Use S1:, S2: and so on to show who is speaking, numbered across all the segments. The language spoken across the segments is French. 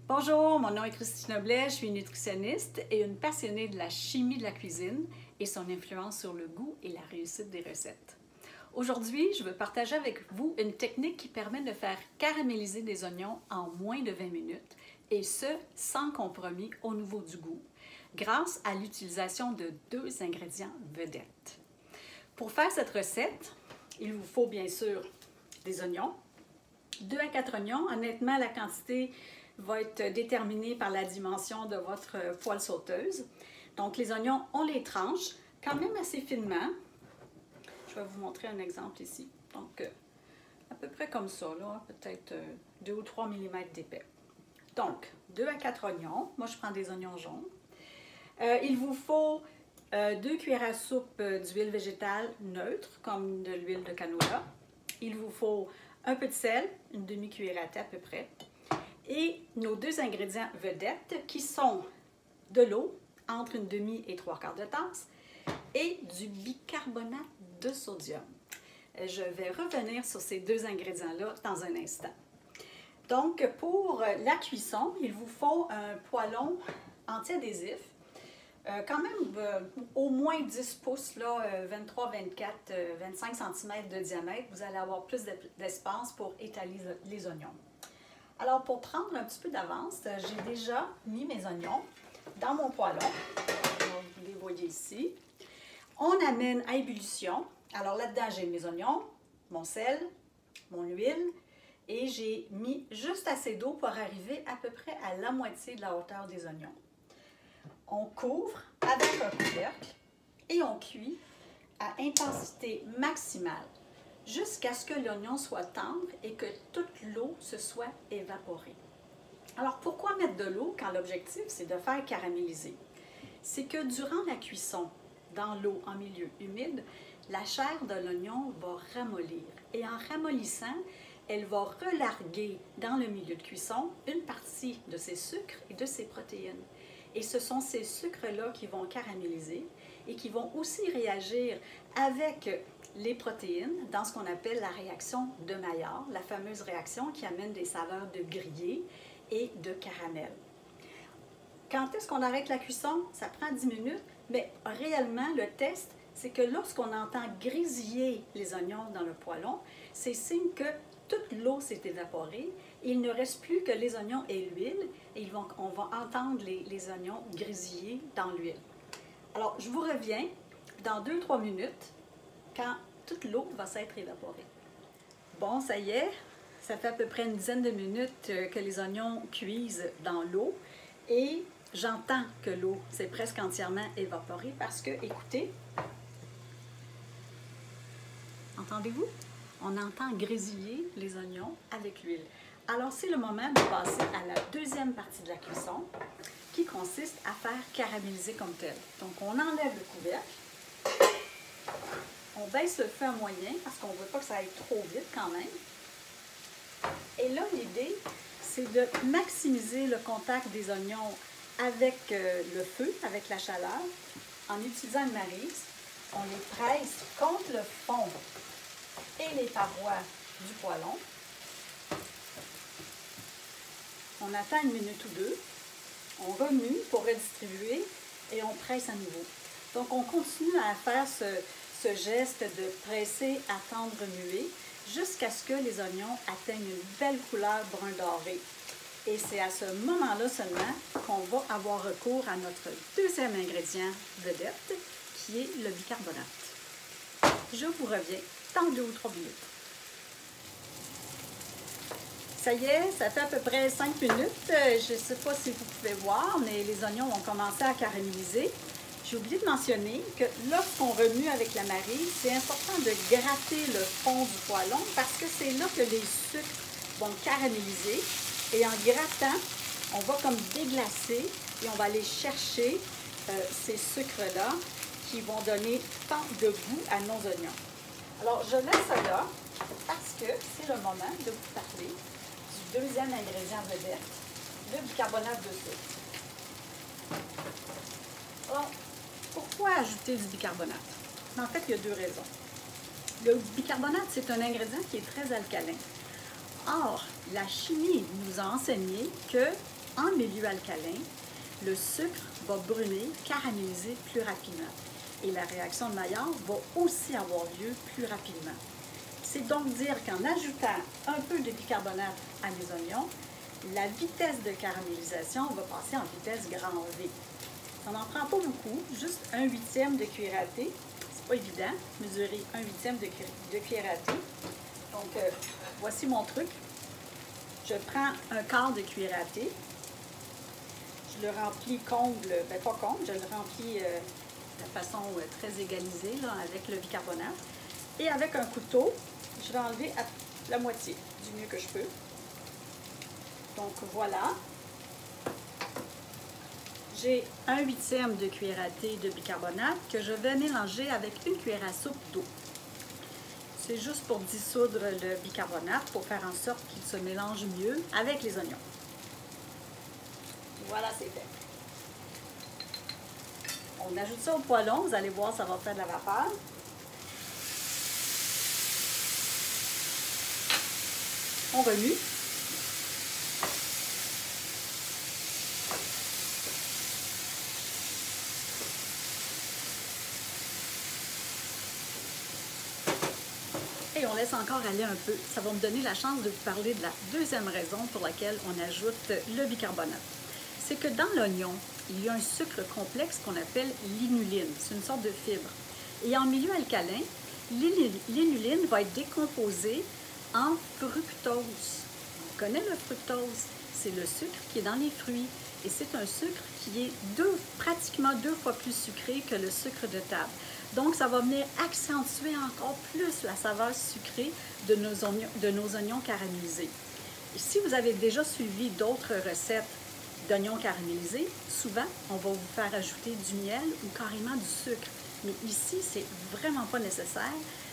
S1: Bonjour, mon nom est Christine Blais, je suis nutritionniste et une passionnée de la chimie de la cuisine et son influence sur le goût et la réussite des recettes. Aujourd'hui, je veux partager avec vous une technique qui permet de faire caraméliser des oignons en moins de 20 minutes et ce, sans compromis au niveau du goût, grâce à l'utilisation de deux ingrédients vedettes. Pour faire cette recette, il vous faut bien sûr des oignons, 2 à 4 oignons. Honnêtement, la quantité va être déterminée par la dimension de votre poêle sauteuse. Donc, les oignons, on les tranche quand même assez finement. Je vais vous montrer un exemple ici. Donc, à peu près comme ça, peut-être 2 ou 3 mm d'épais. Donc, 2 à 4 oignons. Moi, je prends des oignons jaunes. Il vous faut 2 cuillères à soupe d'huile végétale neutre, comme de l'huile de canola. Il vous faut un peu de sel, une demi-cuillère à thé à peu près. Et nos deux ingrédients vedettes qui sont de l'eau, entre une demi et 3/4 de tasse, et du bicarbonate de sodium. Je vais revenir sur ces deux ingrédients-là dans un instant. Donc, pour la cuisson, il vous faut un poêlon anti-adhésif, quand même au moins 10 pouces, 23, 24, 25 cm de diamètre. Vous allez avoir plus d'espace pour étaler les oignons. Alors, pour prendre un petit peu d'avance, j'ai déjà mis mes oignons dans mon poêlon. Vous les voyez ici. On amène à ébullition. Alors là-dedans, j'ai mes oignons, mon sel, mon huile et j'ai mis juste assez d'eau pour arriver à peu près à la moitié de la hauteur des oignons. On couvre avec un couvercle et on cuit à intensité maximale jusqu'à ce que l'oignon soit tendre et que toute l'eau se soit évaporée. Alors, pourquoi mettre de l'eau quand l'objectif, c'est de faire caraméliser? C'est que durant la cuisson, dans l'eau en milieu humide, la chair de l'oignon va ramollir. Et en ramollissant, elle va relarguer dans le milieu de cuisson une partie de ses sucres et de ses protéines. Et ce sont ces sucres-là qui vont caraméliser et qui vont aussi réagir avec les protéines dans ce qu'on appelle la réaction de Maillard, la fameuse réaction qui amène des saveurs de grillé et de caramel. Quand est-ce qu'on arrête la cuisson? Ça prend 10 minutes, mais réellement, le test, c'est que lorsqu'on entend grésiller les oignons dans le poêlon, c'est signe que toute l'eau s'est évaporée et il ne reste plus que les oignons et l'huile et on va entendre les oignons grésiller dans l'huile. Alors, je vous reviens dans 2-3 minutes quand toute l'eau va s'être évaporée. Bon, ça y est, ça fait à peu près une dizaine de minutes que les oignons cuisent dans l'eau et j'entends que l'eau s'est presque entièrement évaporée parce que, écoutez, entendez-vous? On entend grésiller les oignons avec l'huile. Alors, c'est le moment de passer à la deuxième partie de la cuisson qui consiste à faire caraméliser comme tel. Donc, on enlève le couvercle, on baisse le feu à moyen parce qu'on ne veut pas que ça aille trop vite quand même. Et là, l'idée, c'est de maximiser le contact des oignons avec le feu, avec la chaleur. En utilisant une maryse, on les presse contre le fond et les parois du poêlon. On attend une minute ou deux, on remue pour redistribuer et on presse à nouveau. Donc, on continue à faire ce geste de presser, attendre, remuer, jusqu'à ce que les oignons atteignent une belle couleur brun doré. Et c'est à ce moment-là seulement qu'on va avoir recours à notre deuxième ingrédient vedette, qui est le bicarbonate. Je vous reviens dans 2 ou 3 minutes. Ça y est, ça fait à peu près 5 minutes. Je ne sais pas si vous pouvez voir, mais les oignons ont commencé à caraméliser. J'ai oublié de mentionner que lorsqu'on remue avec la maryse, c'est important de gratter le fond du poêlon parce que c'est là que les sucres vont caraméliser. Et en grattant, on va comme déglacer et on va aller chercher ces sucres-là qui vont donner tant de goût à nos oignons. Alors, je laisse ça là parce que c'est le moment de vous parler du deuxième ingrédient vedette, le bicarbonate de soude. Alors, pourquoi ajouter du bicarbonate? En fait, il y a 2 raisons. Le bicarbonate, c'est un ingrédient qui est très alcalin. Or, la chimie nous a enseigné que En milieu alcalin, le sucre va brûler, caraméliser plus rapidement. Et la réaction de Maillard va aussi avoir lieu plus rapidement. C'est donc dire qu'en ajoutant un peu de bicarbonate à mes oignons, la vitesse de caramélisation va passer en vitesse grand V. Ça n'en prend pas beaucoup, juste 1/8 de cuillère à thé. C'est pas évident, mesurer 1/8 de cuillère à thé. Donc, voici mon truc. Je prends un quart de cuillère à thé. Je le remplis comble, pas comble, je le remplis de façon très égalisée là, avec le bicarbonate. Et avec un couteau, je vais enlever à la moitié, du mieux que je peux. Donc voilà. J'ai 1/8 de cuillère à thé de bicarbonate que je vais mélanger avec une cuillère à soupe d'eau. C'est juste pour dissoudre le bicarbonate, pour faire en sorte qu'il se mélange mieux avec les oignons. Voilà, c'est fait. On ajoute ça au poêlon, vous allez voir, ça va faire de la vapeur. On remue. Et on laisse encore aller un peu. Ça va me donner la chance de vous parler de la deuxième raison pour laquelle on ajoute le bicarbonate. C'est que dans l'oignon, il y a un sucre complexe qu'on appelle l'inuline. C'est une sorte de fibre. Et en milieu alcalin, l'inuline va être décomposée en fructose. On connaît le fructose, c'est le sucre qui est dans les fruits. Et c'est un sucre qui est pratiquement 2 fois plus sucré que le sucre de table. Donc, ça va venir accentuer encore plus la saveur sucrée de nos oignons caramélisés. Et si vous avez déjà suivi d'autres recettes d'oignons caramélisés, souvent, on va vous faire ajouter du miel ou carrément du sucre. Mais ici, c'est vraiment pas nécessaire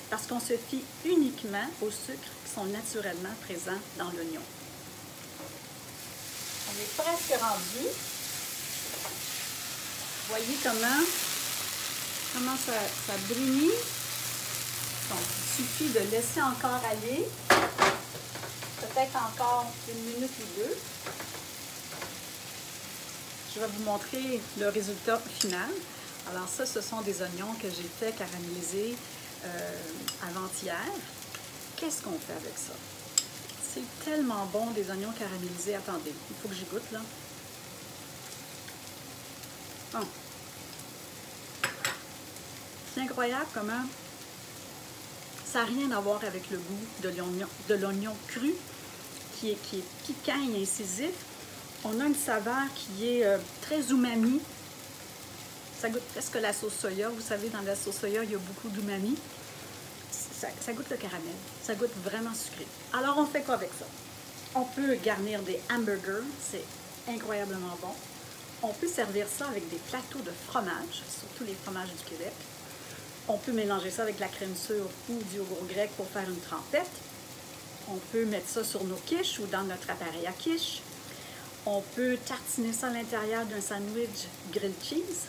S1: parce qu'on se fie uniquement aux sucres qui sont naturellement présents dans l'oignon. On est presque rendu. Voyez comment ça brunit. Donc, il suffit de laisser encore aller. Peut-être encore 1 minute ou 2. Je vais vous montrer le résultat final. Alors ça, ce sont des oignons que j'ai fait caraméliser avant-hier. Qu'est-ce qu'on fait avec ça? C'est tellement bon, des oignons caramélisés. Attendez, il faut que j'y goûte, là. Oh. C'est incroyable comment ça n'a rien à voir avec le goût de l'oignon cru, qui est piquant et incisif. On a une saveur qui est très umami. Ça goûte presque la sauce soya. Vous savez, dans la sauce soya, il y a beaucoup d'umami. Ça goûte le caramel. Ça goûte vraiment sucré. Alors, on fait quoi avec ça? On peut garnir des hamburgers. C'est incroyablement bon. On peut servir ça avec des plateaux de fromage, surtout les fromages du Québec. On peut mélanger ça avec de la crème sûre ou du yogourt grec pour faire une trempette. On peut mettre ça sur nos quiches ou dans notre appareil à quiche. On peut tartiner ça à l'intérieur d'un sandwich grilled cheese.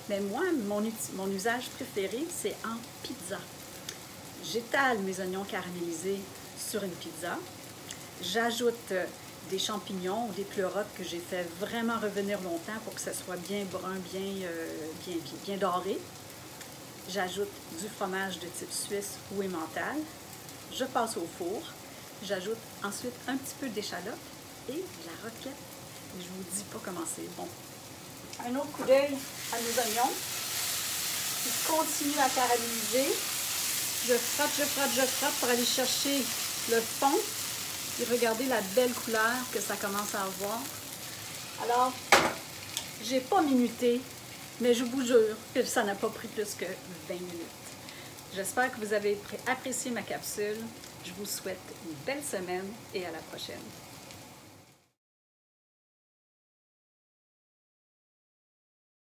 S1: Mais moi, mon usage préféré, c'est en pizza. J'étale mes oignons caramélisés sur une pizza. J'ajoute des champignons ou des pleurotes que j'ai fait vraiment revenir longtemps pour que ça soit bien brun, bien doré. J'ajoute du fromage de type suisse ou emmental. Je passe au four. J'ajoute ensuite un petit peu d'échalote et de la roquette. Et je ne vous dis pas comment c'est bon. Un autre coup d'œil à nos oignons. Ils continuent à caraméliser. Je frotte pour aller chercher le fond. Et regardez la belle couleur que ça commence à avoir. Alors, j'ai pas minuté, mais je vous jure que ça n'a pas pris plus que 20 minutes. J'espère que vous avez apprécié ma capsule. Je vous souhaite une belle semaine et à la prochaine.